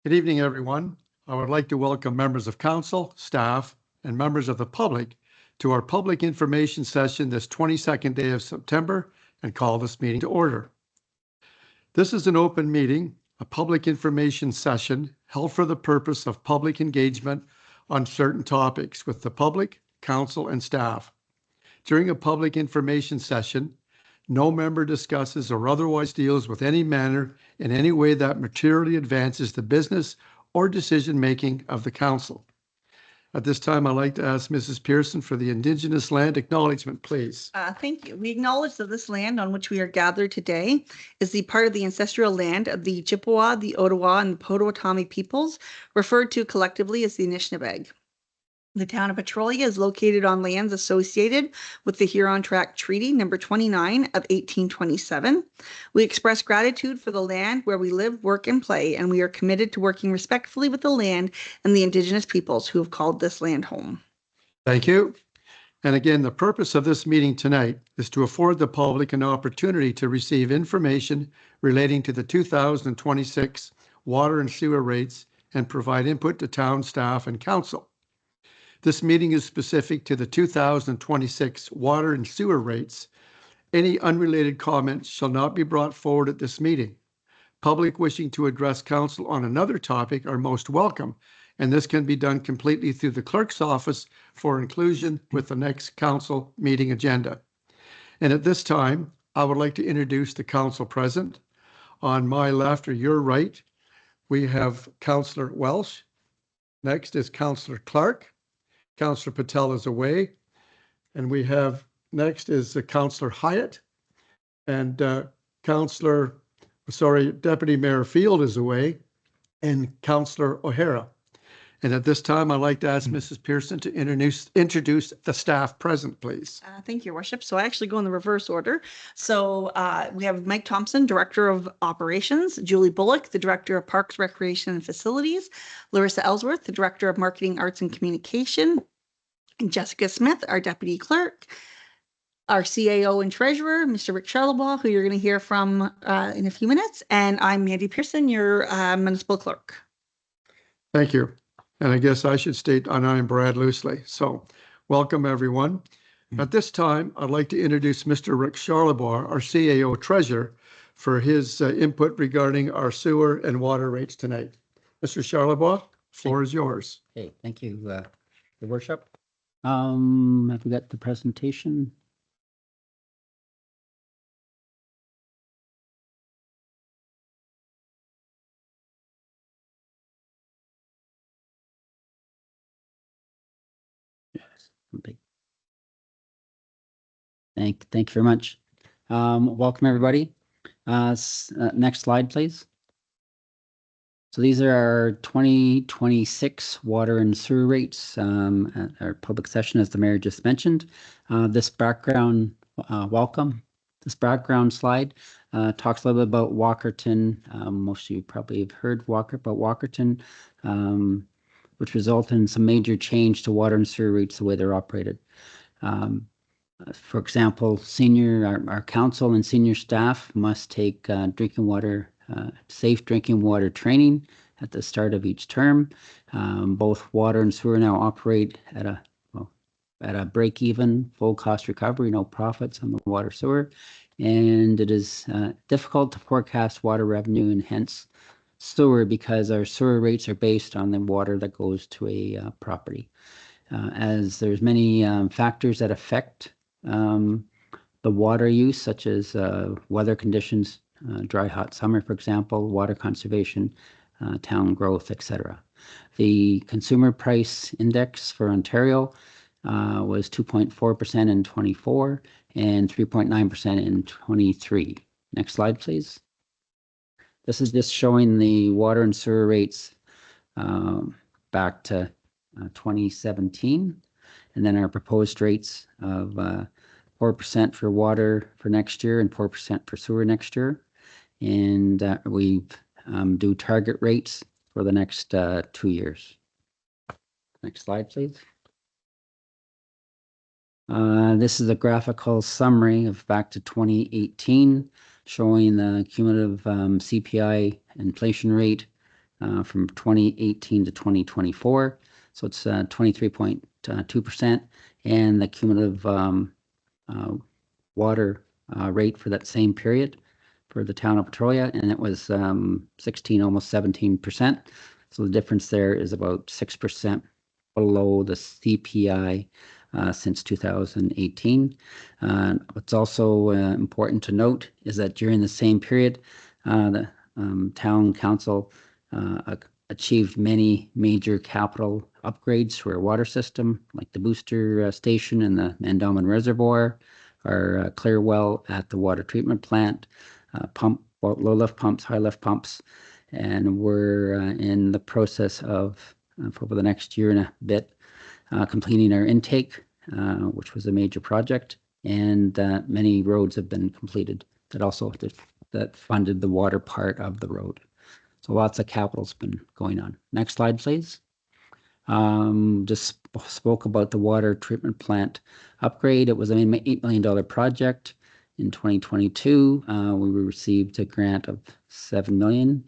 Good evening, everyone. I would like to welcome members of council, staff, and members of the public to our public information session this 22nd day of September and call this meeting to order. This is an open meeting, a public information session held for the purpose of public engagement on certain topics with the public, council, and staff. During a public information session, no member discusses or otherwise deals with any manner in any way that materially advances the business or decision-making of the council. At this time, I'd like to ask Mrs. Pearson for the Indigenous land acknowledgement, please. Thank you. We acknowledge that this land on which we are gathered today is the part of the ancestral land of the Chippewa, the Ottawa, and the Potawatomi peoples, referred to collectively as the Anishinaabe. The town of Petrolia is located on lands associated with the Huron Tract Treaty number 29 of 1827. We express gratitude for the land where we live, work, and play, and we are committed to working respectfully with the land and the Indigenous peoples who have called this land home. Thank you. And again, the purpose of this meeting tonight is to afford the public an opportunity to receive information relating to the 2026 water and sewer rates and provide input to town staff and council. This meeting is specific to the 2026 water and sewer rates. Any unrelated comments shall not be brought forward at this meeting. Public wishing to address council on another topic are most welcome, and this can be done completely through the clerk's office for inclusion with the next council meeting agenda. And at this time, I would like to introduce the council present. On my left or your right, we have Councillor Welsh. Next is Councillor Clark. Councillor Patel is away. And we have next is Councillor Hyatt. And Deputy Mayor Field is away. And Councillor O'Hara. And at this time, I'd like to ask Mrs. Pearson to introduce the staff present, please. Thank you, Your Worship. So I actually go in the reverse order. So we have Mike Thompson, Director of Operations, Julie Bullock, the Director of Parks, Recreation and Facilities, Larissa Ellsworth, the Director of Marketing, Arts and Communication, and Jessica Smith, our Deputy Clerk, our CAO and Treasurer, Mr. Rick Charlebois, who you're going to hear from in a few minutes, and I'm Mandy Pearson, your Municipal Clerk. Thank you. And I guess I should state I'm Brad Loosely. So welcome, everyone. At this time, I'd like to introduce Mr. Rick Charlebois, our CAO Treasurer, for his input regarding our sewer and water rates tonight. Mr. Charlebois, floor is yours. Okay, thank you, Your Worship. Have we got the presentation? Big. Thank you very much. Welcome everybody. Next slide, please. So these are our 2026 water and sewer rates at our public session, as the mayor just mentioned. This background, welcome. This background slide talks a little bit about Walkerton. Most of you probably have heard about Walkerton. Which result in some major change to water and sewer rates the way they're operated. For example, our council and senior staff must take safe drinking water training at the start of each term. Both water and sewer now operate at a break-even, full cost recovery, no profits on the water sewer, and it is difficult to forecast water revenue and hence sewer because our sewer rates are based on the water that goes to a property. As there's many factors that affect the water use, such as weather conditions, dry, hot summer, for example, water conservation, town growth, etc. The consumer price index for Ontario was 2.4% in 24 and 3.9% in 23. Next slide, please. This is just showing the water and sewer rates back to 2017, and then our proposed rates of 4% for water for next year and 4% for sewer next year. And we do target rates for the next 2 years. Next slide, please. This is a graphical summary of back to 2018, showing the cumulative CPI inflation rate from 2018 to 2024. So it's 23.2%. And the cumulative water rate for that same period for the town of Petrolia, and it was 16, almost 17%. So the difference there is about 6% below the CPI since 2018. What's also important to note is that during the same period, the town council achieved many major capital upgrades to our water system, like the booster station in the Mandelman Reservoir, our clear well at the water treatment plant, low lift pumps, high lift pumps, and we're in the process of, for over the next year and a bit, completing our intake, which was a major project, and many roads have been completed that funded the water part of the road. So lots of capital's been going on. Next slide, please. Just spoke about the water treatment plant upgrade. It was an $8 million project. In 2022, we received a grant of $7 million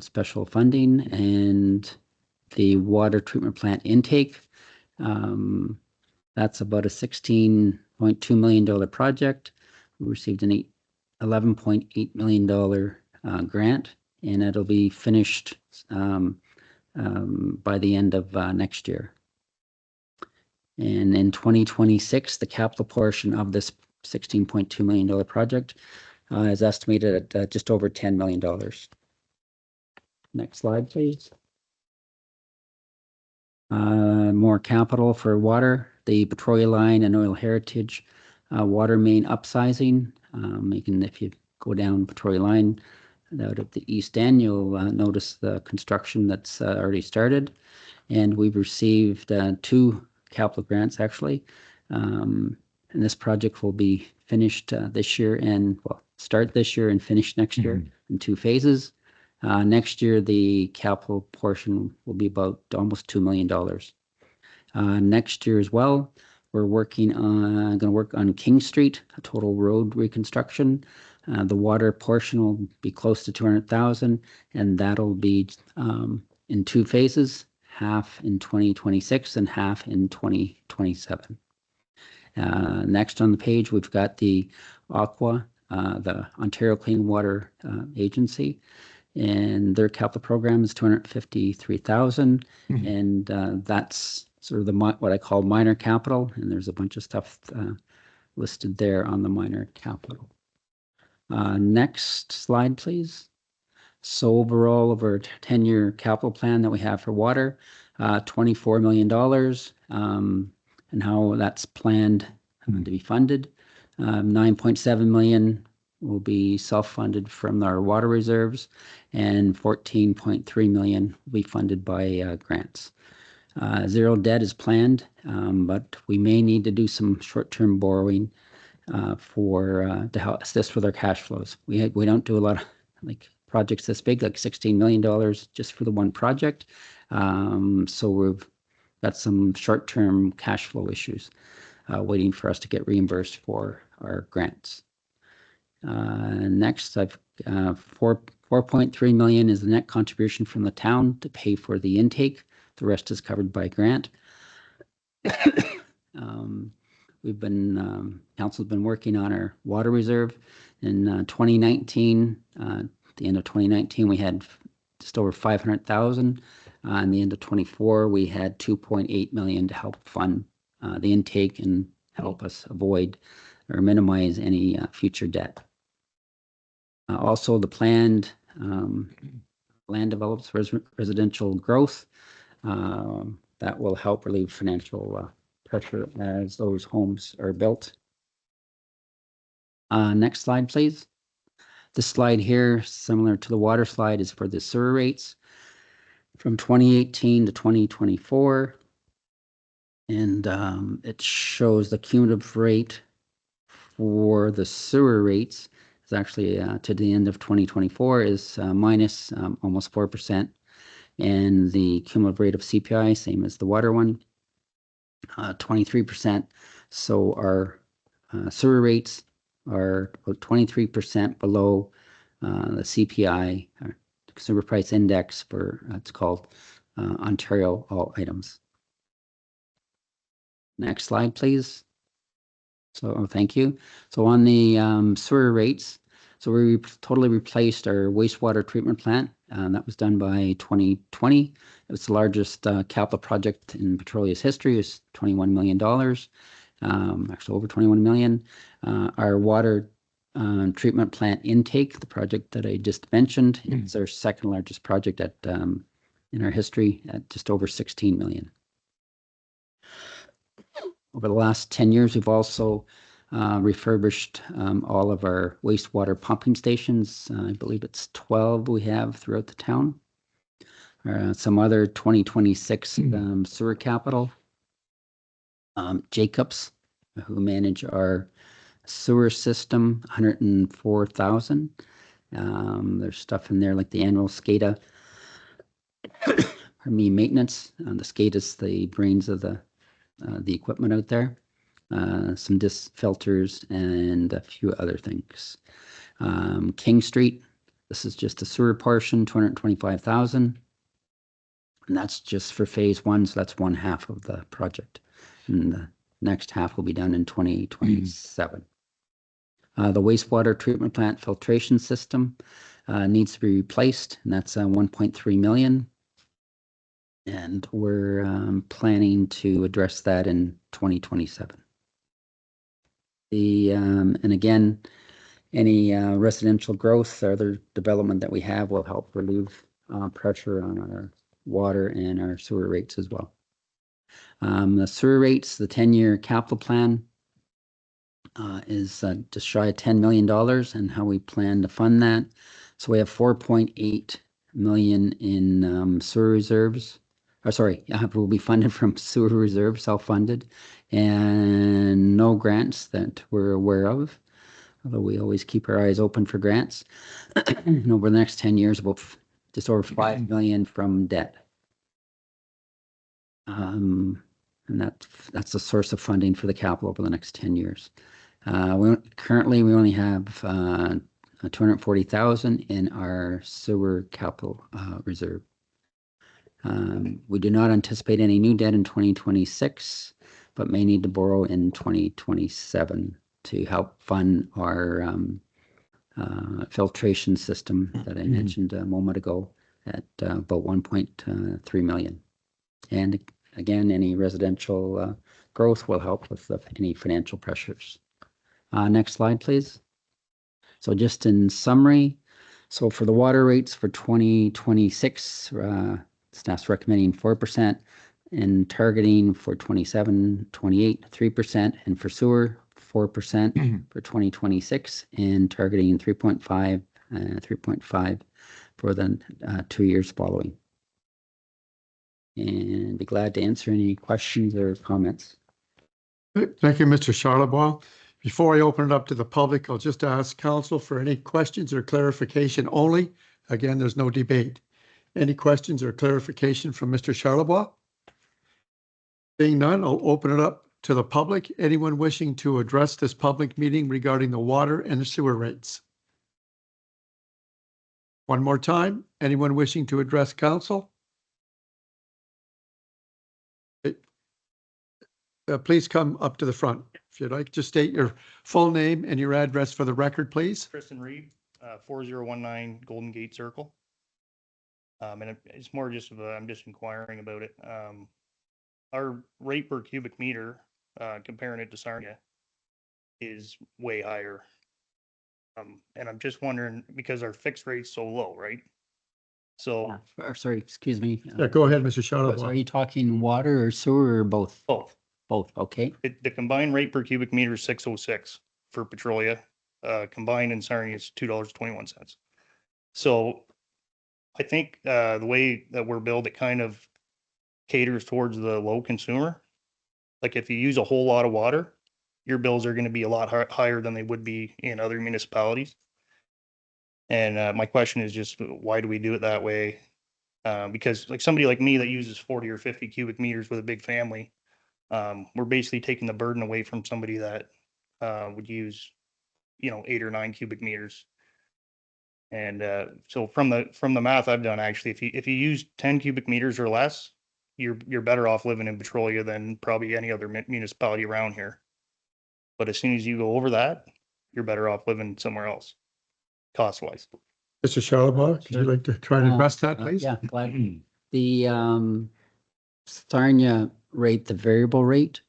special funding, and the water treatment plant intake, that's about a $16.2 million project. We received an $11.8 million grant, and it'll be finished by the end of next year. And in 2026, the capital portion of this $16.2 million project is estimated at just over $10 million. Next slide, please. More capital for water. The Petrolia Line and Oil Heritage water main upsizing. If you go down Petrolia Line out at the east end, you'll notice the construction that's already started. And we've received 2 capital grants, actually. And this project will be finished this year and, well, start this year and finish next year in 2 phases. Next year, the capital portion will be about almost $2 million. Next year as well, we're going to work on King Street, a total road reconstruction. The water portion will be close to $200,000, and that'll be in 2 phases, half in 2026 and half in 2027. Next on the page, we've got the Aqua, the Ontario Clean Water Agency, and their capital program is $253,000, and that's sort of what I call minor capital, and there's a bunch of stuff listed there on the minor capital. Next slide, please. So overall, over a 10-year capital plan that we have for water, $24 million, and how that's planned to be funded. $9.7 million will be self-funded from our water reserves, and $14.3 million will be funded by grants. Zero debt is planned, but we may need to do some short-term borrowing to help assist with our cash flows. We don't do a lot of projects this big, like $16 million just for the one project. So we've got some short-term cash flow issues waiting for us to get reimbursed for our grants. Next, I've $4.3 million is the net contribution from the town to pay for the intake. The rest is covered by grant. Council's been working on our water reserve. In 2019, at the end of 2019, we had just over 500,000. In the end of 24, we had 2.8 million to help fund the intake and help us avoid or minimize any future debt. Also, the planned land develops residential growth that will help relieve financial pressure as those homes are built. Next slide, please. This slide here, similar to the water slide, is for the sewer rates from 2018 to 2024. And it shows the cumulative rate for the sewer rates is actually to the end of 2024 is minus almost 4%. And the cumulative rate of CPI, same as the water one, 23%. So our sewer rates are about 23% below the CPI Consumer Price Index for, it's called Ontario All Items. Next slide, please. So, thank you. So on the sewer rates, so we totally replaced our wastewater treatment plant. That was done by 2020. It was the largest capital project in Petrolia's history. It's $21 million, actually over 21 million. Our water treatment plant intake, the project that I just mentioned, is our second largest project at in our history at just over 16 million. Over the last 10 years, we've also refurbished all of our wastewater pumping stations. I believe it's 12 we have throughout the town. Some other 2026 sewer capital. Jacobs, who manage our sewer system, 104,000. There's stuff in there like the annual SCADA, maintenance. The SCADA is the brains of the equipment out there. Some disc filters and a few other things. King Street, this is just a sewer portion, 225,000. And that's just for phase 1, so that's one half of the project. And the next half will be done in 2027. The wastewater treatment plant filtration system needs to be replaced, and that's 1.3 million. And we're planning to address that in 2027. And again, any residential growth or other development that we have will help relieve pressure on our water and our sewer rates as well. The sewer rates, the 10-year capital plan is just shy of $10 million, and how we plan to fund that. So we have 4.8 million in sewer reserves. Will be funded from sewer reserve, self-funded, and no grants that we're aware of, although we always keep our eyes open for grants. And over the next 10 years, about just over 5 million from debt. And that's the source of funding for the capital over the next 10 years. Currently, we only have 240,000 in our sewer capital reserve. We do not anticipate any new debt in 2026, but may need to borrow in 2027 to help fund our filtration system that I mentioned a moment ago at about 1.3 million. And again, any residential growth will help with any financial pressures. Next slide, please. So just in summary, so for the water rates for 2026, staff's recommending 4%, and targeting for 27, 28, 3%, and for sewer, 4% for 2026, and targeting 3.5 for the 2 years following. And be glad to answer any questions or comments. Thank you, Mr. Charlebois. Before I open it up to the public, I'll just ask council for any questions or clarification only. Again, there's no debate. Any questions or clarification from Mr. Charlebois? Seeing none, I'll open it up to the public. Anyone wishing to address this public meeting regarding the water and the sewer rates? One more time, anyone wishing to address council? Please come up to the front. If you'd like, just state your full name and your address for the record, please. Kristen Reed, 4019 Golden Gate Circle. And it's more just I'm just inquiring about it. Our rate per cubic meter, comparing it to Sarnia, is way higher. And I'm just wondering, because our fixed rate's so low, right? So Sorry, excuse me. Yeah, go ahead, Mr. So are Charlebois. you talking water or sewer or both? both. Both, okay. The combined rate per cubic meter is 606 for Petrolia. Combined in Sarnia is $2.21. So I think the way that we're billed, it kind of caters towards the low consumer. Like if you use a whole lot of water, your bills are going to be a lot higher than they would be in other municipalities. And my question is just, why do we do it that way? Because like somebody like me that uses 40 or 50 cubic meters with a big family, we're basically taking the burden away from somebody that would use, 8 or 9 cubic meters. And so from the math I've done, actually, if you use 10 cubic meters or less, you're better off living in Petrolia than probably any other municipality around here. But as soon as you go over that, you're better off living somewhere else, cost wise. Mr. Charlebois, would you like to try to address that, please? Yeah, glad. The Sarnia rate, the variable rate,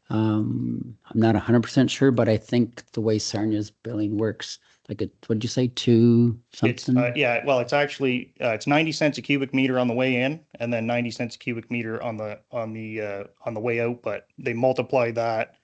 I'm not 100% sure, but I think the way Sarnia's billing works, like what'd you say, two It's something? yeah, well, it's actually it's 90 cents a cubic meter on the way in, and then 90 cents a cubic meter on the way out. But they multiply that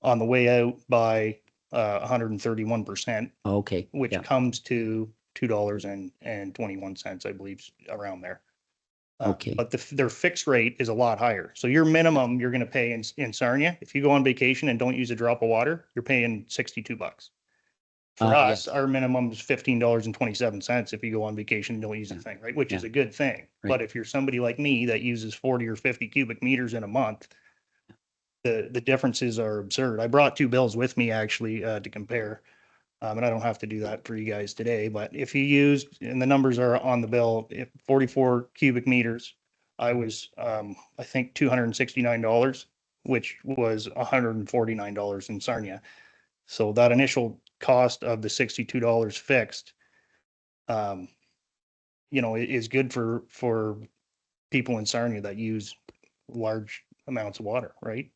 on the way out by 131%, Okay, which yeah, comes to $2.21, I believe, around there. Okay. But their fixed rate is a lot higher. So your minimum you're going to pay in Sarnia, if you go on vacation and don't use a drop of water, you're paying $62. For us, yes. our minimum is $15.27 if you go on vacation and don't use a thing, right? Which is a good thing. Right. But if you're somebody like me that uses 40 or 50 cubic meters in a month, the differences are absurd. I brought two bills with me actually to compare. And I don't have to do that for you guys today, but if you used, and the numbers are on the bill, if 44 cubic meters, I was, I think $269, which was $149 in Sarnia. So that initial cost of the $62 fixed, is good for people in Sarnia that use large amounts of water, right?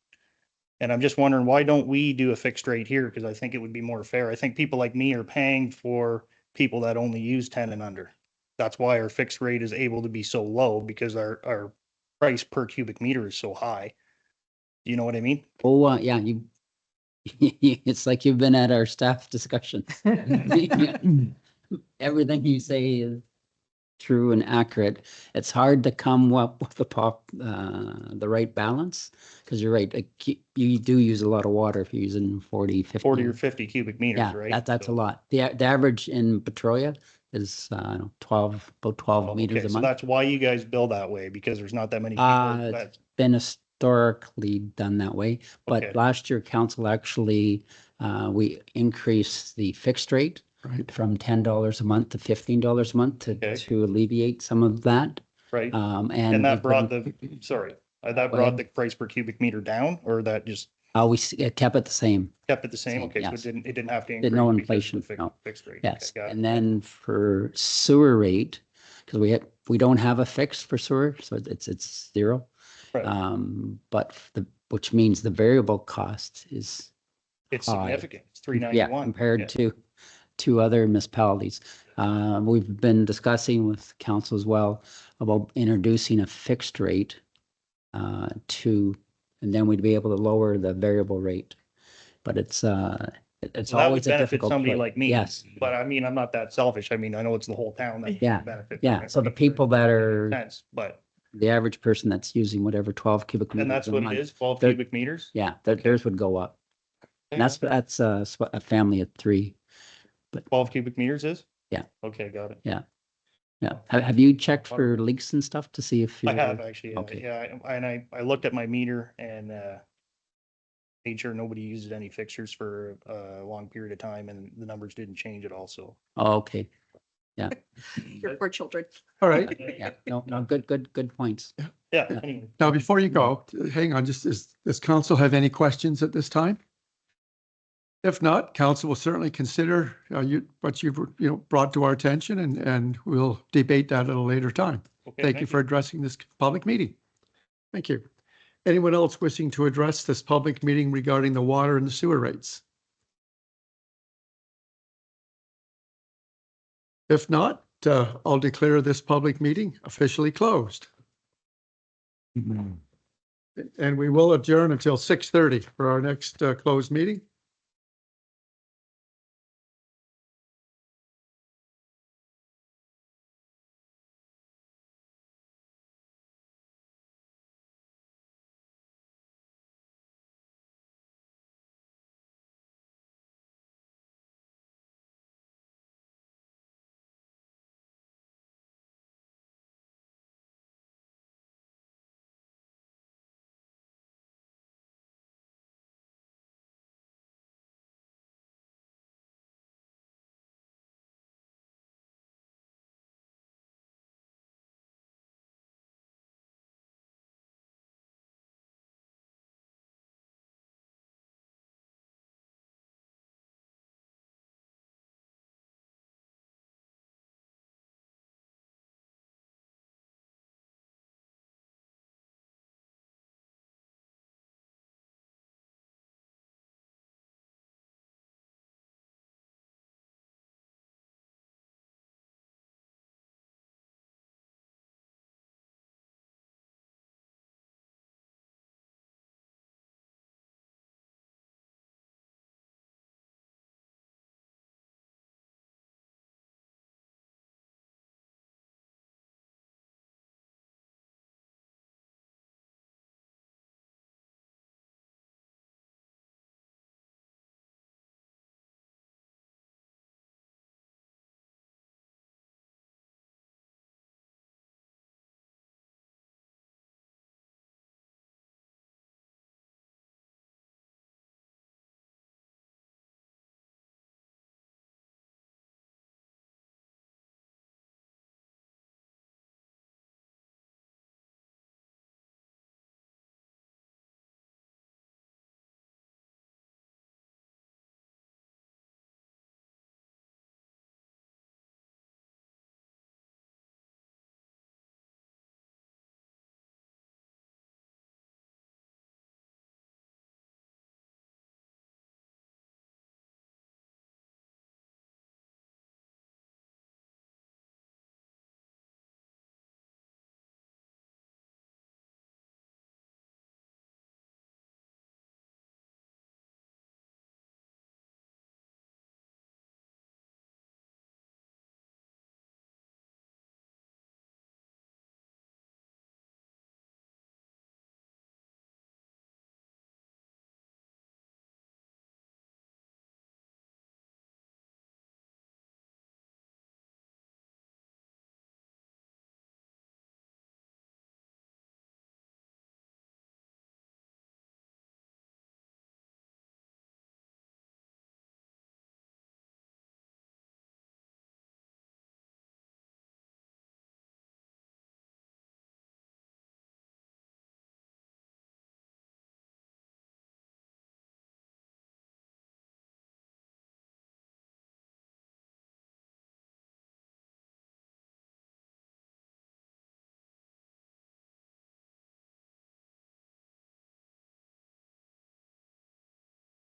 And I'm just wondering, why don't we do a fixed rate here? Because I think it would be more fair. I think people like me are paying for people that only use 10 and under. That's why our fixed rate is able to be so low, because our price per cubic meter is so high. Do you know what I mean? Oh, yeah, it's like you've been at our staff discussions. Everything you say is true and accurate. It's hard to come up with the right balance, because you're right. You do use a lot of water if you're using 40, 50. 40 or 50 cubic meters, Yeah, right? that's a So- lot. The average in Petrolia is 12 meters Okay, a so month. that's why you guys bill that way, because there's not that many people. It's been historically done that way, but Okay. last year council actually we increased the fixed rate Right. from $10 a month to $15 a month Okay. to alleviate some of that. Right. And And that we've brought been- that Go brought ahead. the price per cubic meter down, or that just it kept it the same. kept it the same? Same, Okay, so yes. it didn't have to increase. Did no because of inflation, the no. Fixed rate. Yes, Okay, got it. and then for sewer rate, because we don't have a fix for sewer, so it's zero. Right. But which means the variable cost is It's high. significant. It's Yeah, $3.91. compared to other municipalities. We've been discussing with council as well about introducing a fixed rate and then we'd be able to lower the variable rate. But it's So that would always a benefit difficult. somebody play. like me. Yes, But I mean, I'm not that selfish. I mean, I know it's the whole town that Yeah, benefit. from yeah. it, So the right? people that Makes are sense, but, the average person that's using whatever 12 cubic meters and that's a what month. it is, 12 They're- cubic meters? Yeah, theirs would go up. And that's a family of 3. 12 cubic meters is? Yeah. Okay, got it. Yeah. Have you checked for leaks and stuff to see if I you're? have actually, Okay. yeah, and I looked at my meter and made sure nobody used any fixtures for a long period of time, and the numbers didn't change at all, so. Oh, okay. Your poor children. All right. Yeah, no, good points. Yeah, Yeah. anyway. Now, before you go, hang on, does council have any questions at this time? If not, council will certainly consider what you've brought to our attention, and we'll debate that at a later time. Okay, Thank you for addressing this public meeting. Thank you. Anyone else wishing to address this public meeting regarding the water and the sewer rates? If not, I'll declare this public meeting officially closed. And we will adjourn until 6:30 for our next closed meeting.